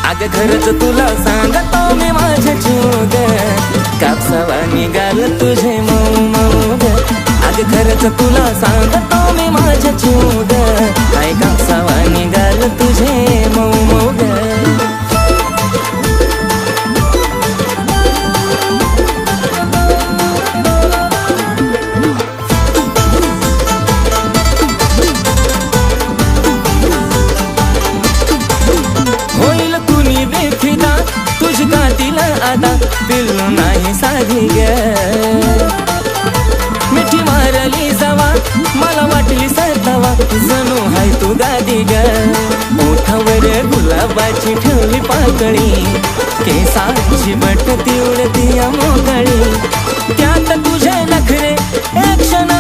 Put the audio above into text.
अग खरंच तुला सांगतो मी माझ्या जीव ग, कापसावा निघाल तुझे मऊ मऊ ग. अग खरंच तुला सांगतो मी माझ्या जीव ग, काय कापसावा निघाल तुझे मऊ मऊ ग. आता पिल्लू नाही साधी ग, मिठी मारली जावा मला वाटली सरतावा, जणू हाय तू गादी ग. ओठावर गुलाबाची ठेवली पाकळी, केसाची बट ती उडती मोकळी, त्यात तुझे नखरे एक क्षण